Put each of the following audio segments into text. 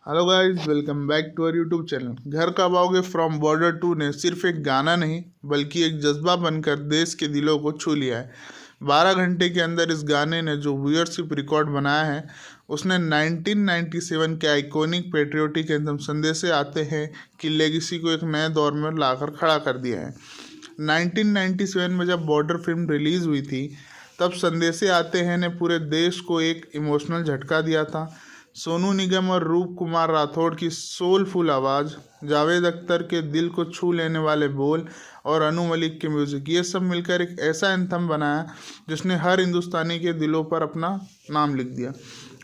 Hello guys, welcome back to our YouTube channel. घर कब आओगे फ्रॉम बॉर्डर टू ने सिर्फ एक गाना नहीं बल्कि एक जज्बा बनकर देश के दिलों को छू लिया है। 12 घंटे के अंदर इस गाने ने जो व्यूअरशिप रिकॉर्ड बनाया है उसने 1997 के आइकॉनिक पेट्रियोटिक एंथम संदेशे आते हैं कि लेगेसी को एक नए दौर में लाकर खड़ा कर दिया है। 1997 में जब बॉर्डर फिल्म रिलीज़ हुई थी तब संदेशे आते हैं ने पूरे देश को एक इमोशनल झटका दिया था। सोनू निगम और रूप कुमार राठौड़ की सोलफुल आवाज़, जावेद अख्तर के दिल को छू लेने वाले बोल और अनु मलिक के म्यूज़िक, ये सब मिलकर एक ऐसा एंथम बनाया जिसने हर हिंदुस्तानी के दिलों पर अपना नाम लिख दिया।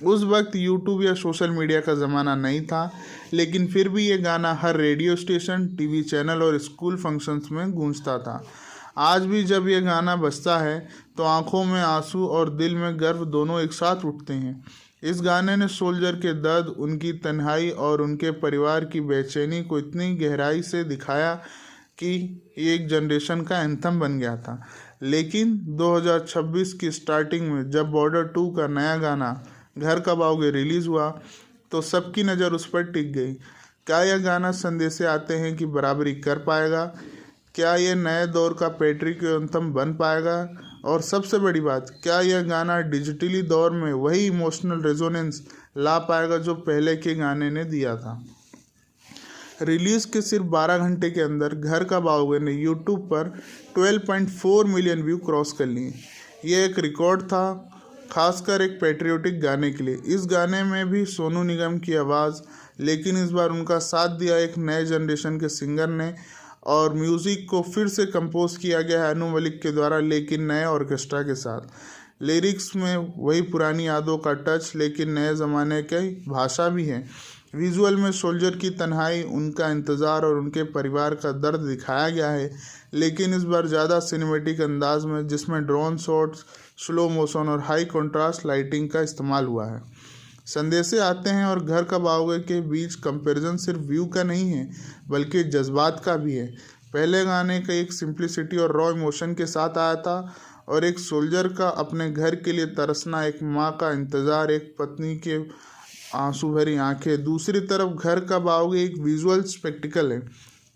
उस वक्त यूट्यूब या सोशल मीडिया का ज़माना नहीं था, लेकिन फिर भी ये गाना हर रेडियो स्टेशन, टीवी चैनल और स्कूल फंक्शंस में गूंजता था। आज भी जब ये गाना बजता है तो आंखों में आंसू और दिल में गर्व दोनों एक साथ उठते हैं। इस गाने ने सोल्जर के दर्द, उनकी तन्हाई और उनके परिवार की बेचैनी को इतनी गहराई से दिखाया कि ये एक जनरेशन का एंथम बन गया था। लेकिन 2026 की स्टार्टिंग में जब बॉर्डर 2 का नया गाना घर कब आओगे रिलीज़ हुआ तो सबकी नज़र उस पर टिक गई। क्या यह गाना संदेशे आते हैं कि बराबरी कर पाएगा? क्या ये नए दौर का पैट्रिक एंथम बन पाएगा? और सबसे बड़ी बात, क्या यह गाना डिजिटली दौर में वही इमोशनल रेजोनेंस ला पाएगा जो पहले के गाने ने दिया था? रिलीज़ के सिर्फ 12 घंटे के अंदर घर कब आओगे ने यूट्यूब पर 12.4 मिलियन व्यू क्रॉस कर लिए। यह एक रिकॉर्ड था, खासकर एक पैट्रियोटिक गाने के लिए। इस गाने में भी सोनू निगम की आवाज़, लेकिन इस बार उनका साथ दिया एक नए जनरेशन के सिंगर ने, और म्यूज़िक को फिर से कंपोज किया गया है अनु मलिक के द्वारा, लेकिन नए ऑर्केस्ट्रा के साथ। लिरिक्स में वही पुरानी यादों का टच, लेकिन नए ज़माने की भाषा भी है। विजुअल में सोल्जर की तन्हाई, उनका इंतज़ार और उनके परिवार का दर्द दिखाया गया है, लेकिन इस बार ज़्यादा सिनेमेटिक अंदाज में, जिसमें ड्रोन शॉट्स, स्लो मोशन और हाई कंट्रास्ट लाइटिंग का इस्तेमाल हुआ है। संदेशे आते हैं और घर कब आओगे के बीच कंपैरिजन सिर्फ व्यू का नहीं है बल्कि जज्बात का भी है। पहले गाने का एक सिंप्लिसिटी और रॉ इमोशन के साथ आया था, और एक सोल्जर का अपने घर के लिए तरसना, एक माँ का इंतज़ार, एक पत्नी के आंसू भरी आंखें। दूसरी तरफ घर कब आओगे एक विजुअल स्पेक्टिकल है,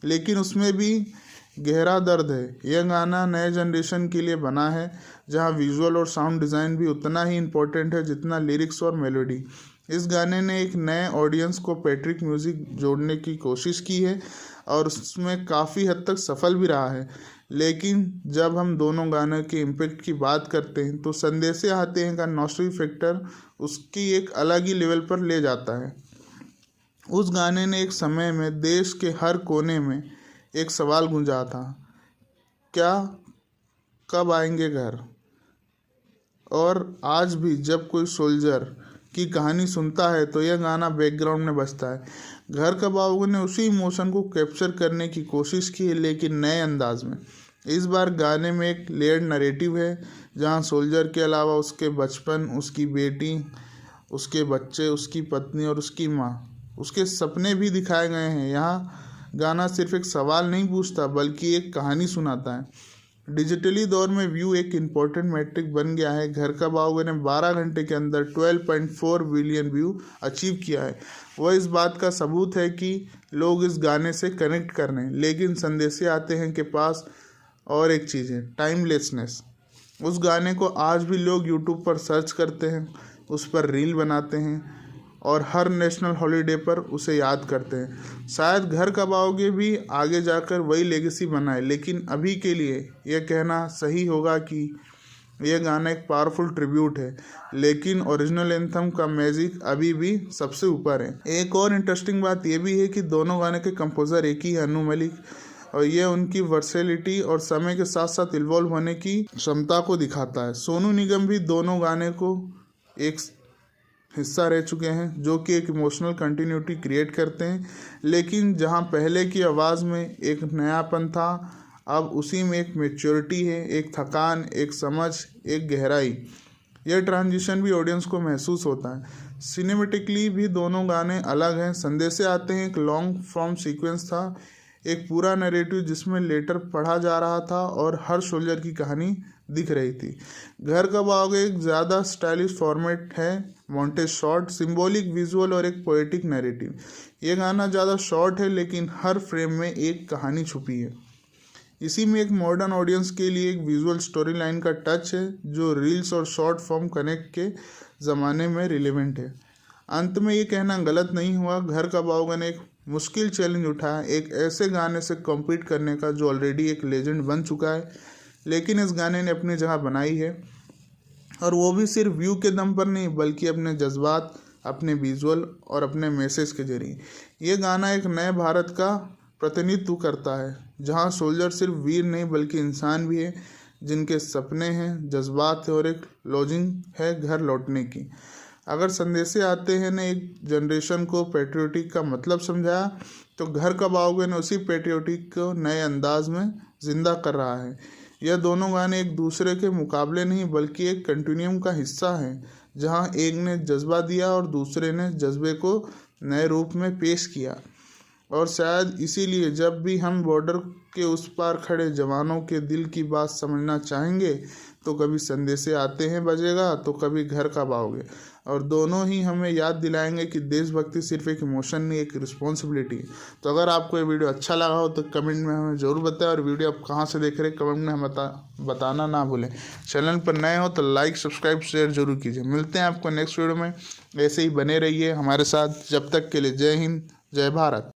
लेकिन उसमें भी गहरा दर्द है। यह गाना नए जनरेशन के लिए बना है, जहां विजुअल और साउंड डिज़ाइन भी उतना ही इम्पोर्टेंट है जितना लिरिक्स और मेलोडी। इस गाने ने एक नए ऑडियंस को पैट्रिक म्यूज़िक जोड़ने की कोशिश की है और उसमें काफ़ी हद तक सफल भी रहा है। लेकिन जब हम दोनों गानों के इम्पैक्ट की बात करते हैं तो संदेशे आते हैं का नॉस्टैल्जिया फैक्टर उसकी एक अलग ही लेवल पर ले जाता है। उस गाने ने एक समय में देश के हर कोने में एक सवाल गूंजा था, क्या कब आएंगे घर? और आज भी जब कोई सोल्जर की कहानी सुनता है तो यह गाना बैकग्राउंड में बजता है। घर कब आओगे ने उसी इमोशन को कैप्चर करने की कोशिश की है, लेकिन नए अंदाज में। इस बार गाने में एक लेयर्ड नैरेटिव है, जहां सोल्जर के अलावा उसके बचपन, उसकी बेटी, उसके बच्चे, उसकी पत्नी और उसकी माँ, उसके सपने भी दिखाए गए हैं। यहाँ गाना सिर्फ एक सवाल नहीं पूछता बल्कि एक कहानी सुनाता है। डिजिटली दौर में व्यू एक इम्पोर्टेंट मैट्रिक बन गया है। घर कब आओगे ने 12 घंटे के अंदर 12.4 बिलियन व्यू अचीव किया है। वह इस बात का सबूत है कि लोग इस गाने से कनेक्ट कर रहे हैं। लेकिन संदेशे आते हैं के पास और एक चीज़ है, टाइमलेसनेस। उस गाने को आज भी लोग यूट्यूब पर सर्च करते हैं, उस पर रील बनाते हैं और हर नेशनल हॉलीडे पर उसे याद करते हैं। शायद घर कब आओगे भी आगे जाकर वही लेगेसी बनाए, लेकिन अभी के लिए यह कहना सही होगा कि यह गाना एक पावरफुल ट्रिब्यूट है, लेकिन ओरिजिनल एंथम का मैजिक अभी भी सबसे ऊपर है। एक और इंटरेस्टिंग बात यह भी है कि दोनों गाने के कंपोज़र एक ही है, अनु मलिक, और यह उनकी वर्सेलिटी और समय के साथ साथ इन्वॉल्व होने की क्षमता को दिखाता है। सोनू निगम भी दोनों गाने को एक हिस्सा रह चुके हैं, जो कि एक इमोशनल कंटिन्यूटी क्रिएट करते हैं। लेकिन जहां पहले की आवाज़ में एक नयापन था, अब उसी में एक मैच्योरिटी है, एक थकान, एक समझ, एक गहराई। यह ट्रांजिशन भी ऑडियंस को महसूस होता है। सिनेमेटिकली भी दोनों गाने अलग हैं। संदेशे आते हैं एक लॉन्ग फॉर्म सीक्वेंस था, एक पूरा नैरेटिव जिसमें लेटर पढ़ा जा रहा था और हर सोल्जर की कहानी दिख रही थी। घर कब आओगे एक ज़्यादा स्टाइलिश फॉर्मेट है, मॉन्टेज शॉट, सिंबॉलिक विजुअल और एक पोएटिक नैरेटिव। ये गाना ज़्यादा शॉर्ट है लेकिन हर फ्रेम में एक कहानी छुपी है। इसी में एक मॉडर्न ऑडियंस के लिए एक विजुअल स्टोरी लाइन का टच है जो रील्स और शॉर्ट फॉर्म कनेक्ट के ज़माने में रिलेवेंट है। अंत में ये कहना गलत नहीं हुआ, घर कब आओगे ने एक मुश्किल चैलेंज उठाया, एक ऐसे गाने से कॉम्पीट करने का जो ऑलरेडी एक लेजेंड बन चुका है, लेकिन इस गाने ने अपनी जगह बनाई है, और वो भी सिर्फ व्यू के दम पर नहीं बल्कि अपने जज्बात, अपने विजुअल और अपने मैसेज के जरिए। ये गाना एक नए भारत का प्रतिनिधित्व करता है जहाँ सोल्जर सिर्फ वीर नहीं बल्कि इंसान भी है, जिनके सपने हैं, जज्बात है और एक लॉजिंग है घर लौटने की। अगर संदेशे आते हैं ने एक जनरेशन को पेट्रियोटिक का मतलब समझाया, तो घर कब आओगे ने उसी पेट्रियोटिक को नए अंदाज में जिंदा कर रहा है। यह दोनों गाने एक दूसरे के मुकाबले नहीं बल्कि एक कंटिन्यूम का हिस्सा हैं, जहां एक ने जज्बा दिया और दूसरे ने जज्बे को नए रूप में पेश किया। और शायद इसीलिए जब भी हम बॉर्डर के उस पार खड़े जवानों के दिल की बात समझना चाहेंगे, तो कभी संदेशे आते हैं बजेगा, तो कभी घर कब आओगे, और दोनों ही हमें याद दिलाएंगे कि देशभक्ति सिर्फ एक इमोशन नहीं, एक रिस्पॉन्सिबिलिटी है। तो अगर आपको ये वीडियो अच्छा लगा हो तो कमेंट में हमें ज़रूर बताएं, और वीडियो आप कहाँ से देख रहे हैं कमेंट में हमें बताना ना भूलें। चैनल पर नए हो तो लाइक, सब्सक्राइब, शेयर जरूर कीजिए। मिलते हैं आपको नेक्स्ट वीडियो में, ऐसे ही बने रहिए हमारे साथ। जब तक के लिए जय हिंद, जय भारत।